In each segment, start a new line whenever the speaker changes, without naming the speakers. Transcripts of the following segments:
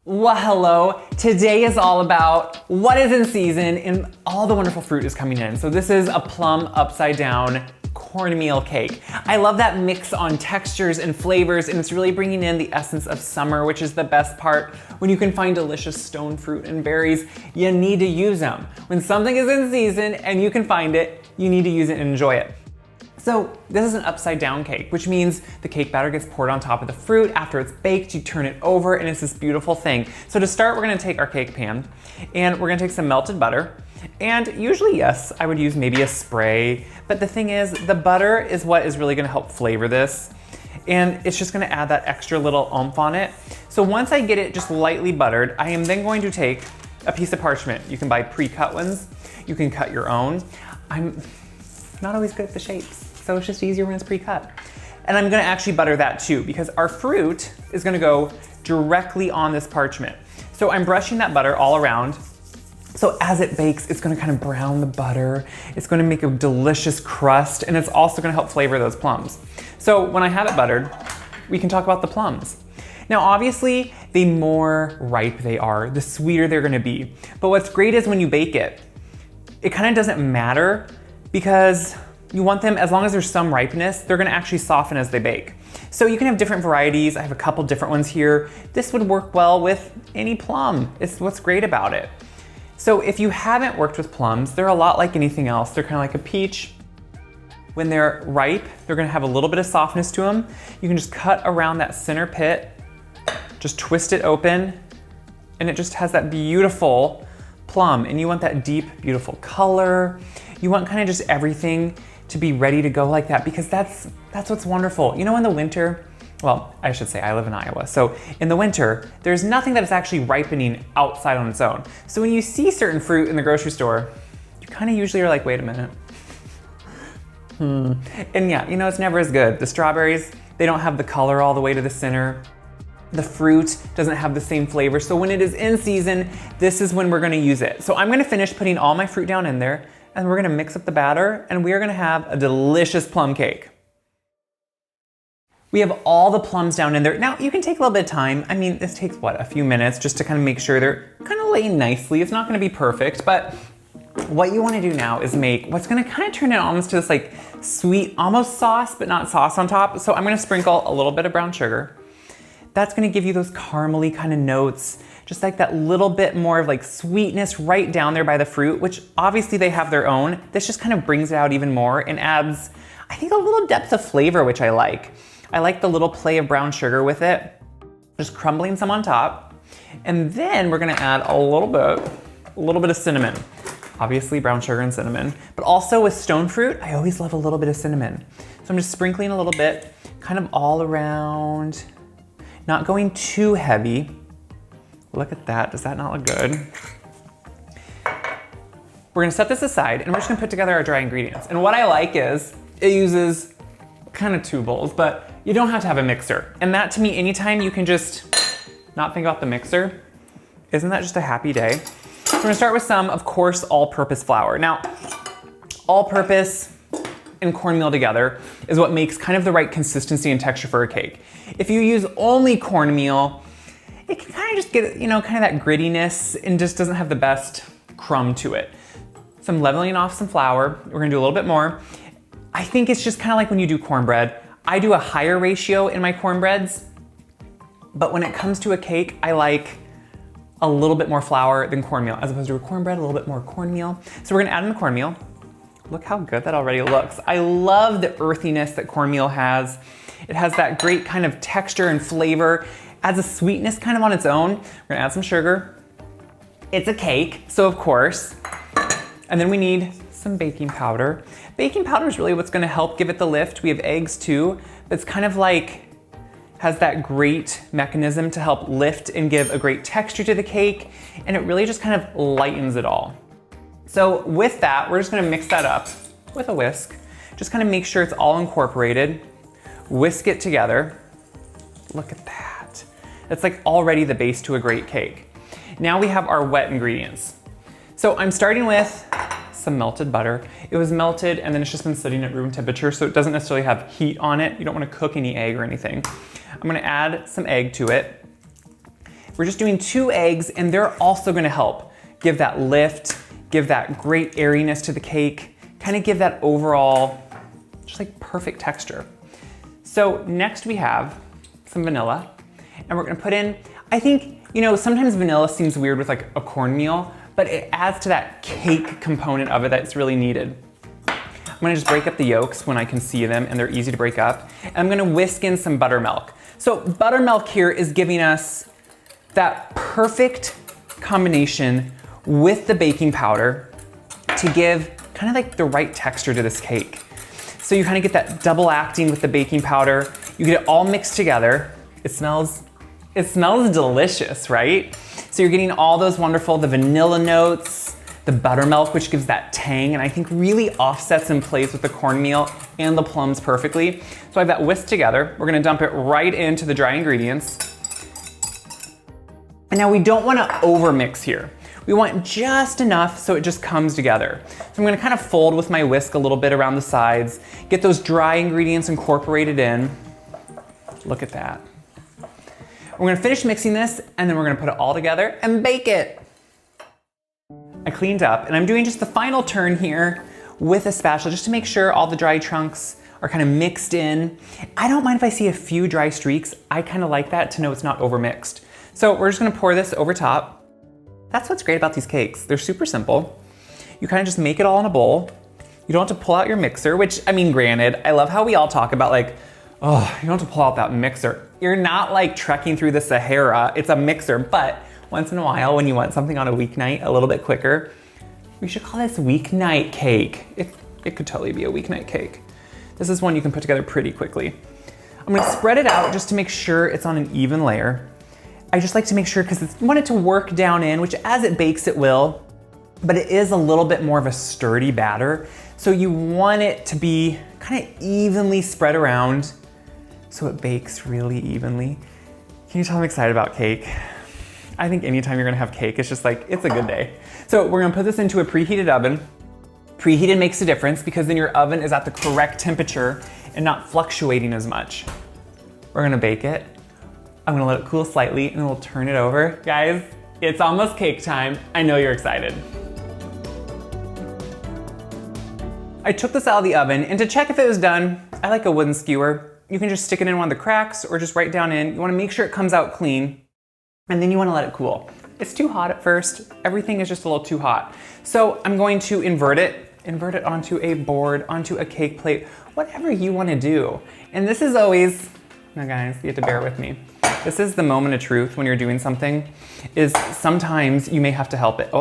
Well, hello. Today is all about what is in season and all the wonderful fruit is coming in. So this is a plum upside down cornmeal cake. I love that mix on textures and flavors, and it's really bringing in the essence of summer, which is the best part. When you can find delicious stone fruit and berries, you need to use them. When something is in season and you can find it, you need to use it and enjoy it. So this is an upside down cake, which means the cake batter gets poured on top of the fruit. After it's baked, you turn it over and it's this beautiful thing. So to start, we're gonna take our cake pan and we're gonna take some melted butter. And usually, yes, I would use maybe a spray, but the thing is, the butter is what is really gonna help flavor this. And it's just gonna add that extra little oomph on it. So once I get it just lightly buttered, I am then going to take a piece of parchment. You can buy pre-cut ones. You can cut your own. I'm not always good at the shapes, so it's just easier when it's pre-cut. And I'm gonna actually butter that too, because our fruit is gonna go directly on this parchment. So I'm brushing that butter all around. So as it bakes, it's gonna kind of brown the butter. It's gonna make a delicious crust, and it's also gonna help flavor those plums. So when I have it buttered, we can talk about the plums. Now obviously, the more ripe they are, the sweeter they're gonna be. But what's great is when you bake it, it kind of doesn't matter, because you want them, as long as there's some ripeness, they're gonna actually soften as they bake. So you can have different varieties. I have a couple different ones here. This would work well with any plum. It's what's great about it. So if you haven't worked with plums, they're a lot like anything else. They're kind of like a peach. When they're ripe, they're gonna have a little bit of softness to them. You can just cut around that center pit, just twist it open, and it just has that beautiful plum. And you want that deep, beautiful color. You want kind of just everything to be ready to go like that, because that's what's wonderful. You know, in the winter, well, I should say I live in Iowa. So in the winter, there's nothing that is actually ripening outside on its own. So when you see certain fruit in the grocery store, you kind of usually are like, wait a minute. And yeah, you know, it's never as good. The strawberries, they don't have the color all the way to the center. The fruit doesn't have the same flavor. So when it is in season, this is when we're gonna use it. So I'm gonna finish putting all my fruit down in there, and we're gonna mix up the batter, and we are gonna have a delicious plum cake. We have all the plums down in there. Now, you can take a little bit of time. I mean, this takes what, a few minutes just to kind of make sure they're kind of laying nicely. It's not gonna be perfect, but what you wanna do now is make what's gonna kind of turn it almost to this like sweet, almost sauce, but not sauce on top. So I'm gonna sprinkle a little bit of brown sugar. That's gonna give you those caramely kind of notes, just like that little bit more of like sweetness right down there by the fruit, which obviously they have their own. This just kind of brings it out even more and adds, I think, a little depth of flavor, which I like. I like the little play of brown sugar with it, just crumbling some on top. And then we're gonna add a little bit of cinnamon. Obviously brown sugar and cinnamon, but also with stone fruit, I always love a little bit of cinnamon. So I'm just sprinkling a little bit, kind of all around, not going too heavy. Look at that, does that not look good? We're gonna set this aside and we're just gonna put together our dry ingredients. And what I like is, it uses kind of two bowls, but you don't have to have a mixer. And that, to me, anytime you can just not think about the mixer, isn't that just a happy day? So we're gonna start with some, of course, all-purpose flour. Now, all-purpose and cornmeal together is what makes kind of the right consistency and texture for a cake. If you use only cornmeal, it can kind of just get, you know, kind of that grittiness and just doesn't have the best crumb to it. So I'm leveling off some flour. We're gonna do a little bit more. I think it's just kind of like when you do cornbread. I do a higher ratio in my cornbreads, but when it comes to a cake, I like a little bit more flour than cornmeal. As opposed to a cornbread, a little bit more cornmeal. So we're gonna add in the cornmeal. Look how good that already looks. I love the earthiness that cornmeal has. It has that great kind of texture and flavor, adds a sweetness kind of on its own. We're gonna add some sugar. It's a cake, so of course. And then we need some baking powder. Baking powder is really what's gonna help give it the lift. We have eggs too, but it's kind of like, has that great mechanism to help lift and give a great texture to the cake, and it really just kind of lightens it all. So with that, we're just gonna mix that up with a whisk. Just kind of make sure it's all incorporated. Whisk it together. Look at that. That's like already the base to a great cake. Now we have our wet ingredients. So I'm starting with some melted butter. It was melted and then it's just been sitting at room temperature, so it doesn't necessarily have heat on it. You don't want to cook any egg or anything. I'm gonna add some egg to it. We're just doing 2 eggs, and they're also gonna help give that lift, give that great airiness to the cake, kind of give that overall, just like perfect texture. So next we have some vanilla, and we're gonna put in, I think, you know, sometimes vanilla seems weird with like a cornmeal, but it adds to that cake component of it that's really needed. I'm gonna just break up the yolks when I can see them and they're easy to break up. And I'm gonna whisk in some buttermilk. So buttermilk here is giving us that perfect combination with the baking powder to give kind of like the right texture to this cake. So you kind of get that double acting with the baking powder. You get it all mixed together. It smells delicious, right? So you're getting all those wonderful, the vanilla notes, the buttermilk, which gives that tang, and I think really offsets and plays with the cornmeal and the plums perfectly. So I have that whisked together. We're gonna dump it right into the dry ingredients. And now we don't wanna overmix here. We want just enough so it just comes together. So I'm gonna kind of fold with my whisk a little bit around the sides, get those dry ingredients incorporated in. Look at that. We're gonna finish mixing this, and then we're gonna put it all together and bake it. I cleaned up, and I'm doing just the final turn here with a spatula just to make sure all the dry chunks are kind of mixed in. I don't mind if I see a few dry streaks. I kind of like that to know it's not overmixed. So we're just gonna pour this over top. That's what's great about these cakes. They're super simple. You kind of just make it all in a bowl. You don't have to pull out your mixer, which, I mean, granted, I love how we all talk about like, oh, you don't have to pull out that mixer. You're not like trekking through the Sahara. It's a mixer, but once in a while when you want something on a weeknight a little bit quicker, we should call this weeknight cake. It could totally be a weeknight cake. This is one you can put together pretty quickly. I'm gonna spread it out just to make sure it's on an even layer. I just like to make sure because I want it to work down in, which as it bakes it will, but it is a little bit more of a sturdy batter. So you want it to be kind of evenly spread around so it bakes really evenly. Can you tell I'm excited about cake? I think anytime you're gonna have cake, it's just like, it's a good day. So we're gonna put this into a preheated oven. Preheated makes a difference because then your oven is at the correct temperature and not fluctuating as much. We're gonna bake it. I'm gonna let it cool slightly and then we'll turn it over. Guys, it's almost cake time. I know you're excited. I took this out of the oven, and to check if it was done, I like a wooden skewer. You can just stick it in one of the cracks or just right down in. You wanna make sure it comes out clean, and then you wanna let it cool. It's too hot at first. Everything is just a little too hot. So I'm going to invert it onto a board, onto a cake plate, whatever you wanna do. And this is always, now guys, you have to bear with me. This is the moment of truth when you're doing something, is sometimes you may have to help it.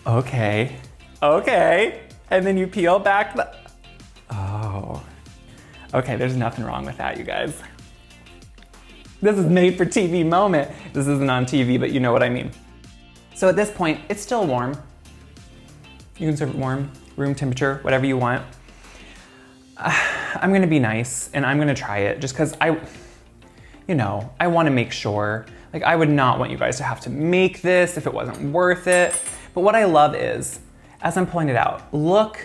Okay. And then you peel back the, okay, there's nothing wrong with that, you guys. This is made for TV moment. This isn't on TV, but you know what I mean. So at this point, it's still warm. You can serve it warm, room temperature, whatever you want. I'm gonna be nice and I'm gonna try it just because I wanna make sure. Like, I would not want you guys to have to make this if it wasn't worth it. But what I love is, as I'm pulling it out, look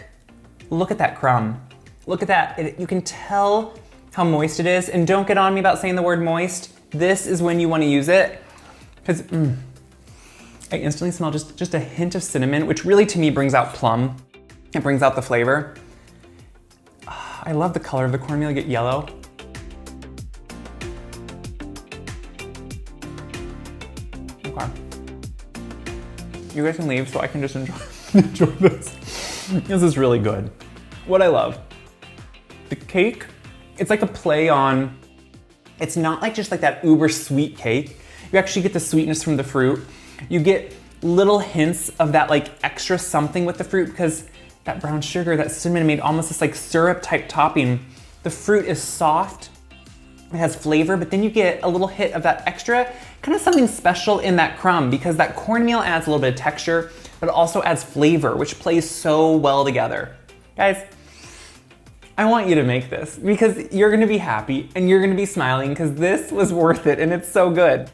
at that crumb. Look at that, you can tell how moist it is. And don't get on me about saying the word moist. This is when you wanna use it. Because I instantly smell just a hint of cinnamon, which really to me brings out plum. It brings out the flavor. I love the color of the cornmeal, get yellow. Okay. You guys can leave so I can just enjoy this. This is really good. What I love, the cake, it's like a play on, it's not like just like that uber sweet cake. You actually get the sweetness from the fruit. You get little hints of that like extra something with the fruit because that brown sugar, that cinnamon made almost this like syrup type topping. The fruit is soft, it has flavor, but then you get a little hit of that extra, kind of something special in that crumb because that cornmeal adds a little bit of texture, but it also adds flavor, which plays so well together. Guys, I want you to make this because you're gonna be happy and you're gonna be smiling because this was worth it and it's so good.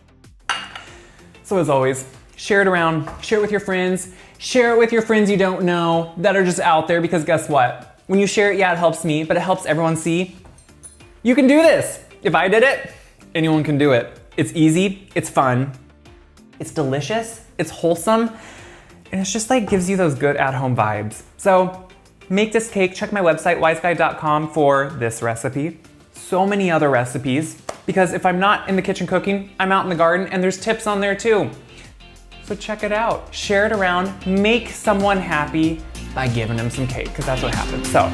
So as always, share it around, share it with your friends, share it with your friends you don't know that are just out there because guess what? When you share it, yeah, it helps me, but it helps everyone see you can do this. If I did it, anyone can do it. It's easy, it's fun, it's delicious, it's wholesome, and it's just like gives you those good at-home vibes. So make this cake, check my website, wiseguy.com for this recipe. So many other recipes, because if I'm not in the kitchen cooking, I'm out in the garden and there's tips on there too. So check it out, share it around, make someone happy by giving them some cake, because that's what happens. So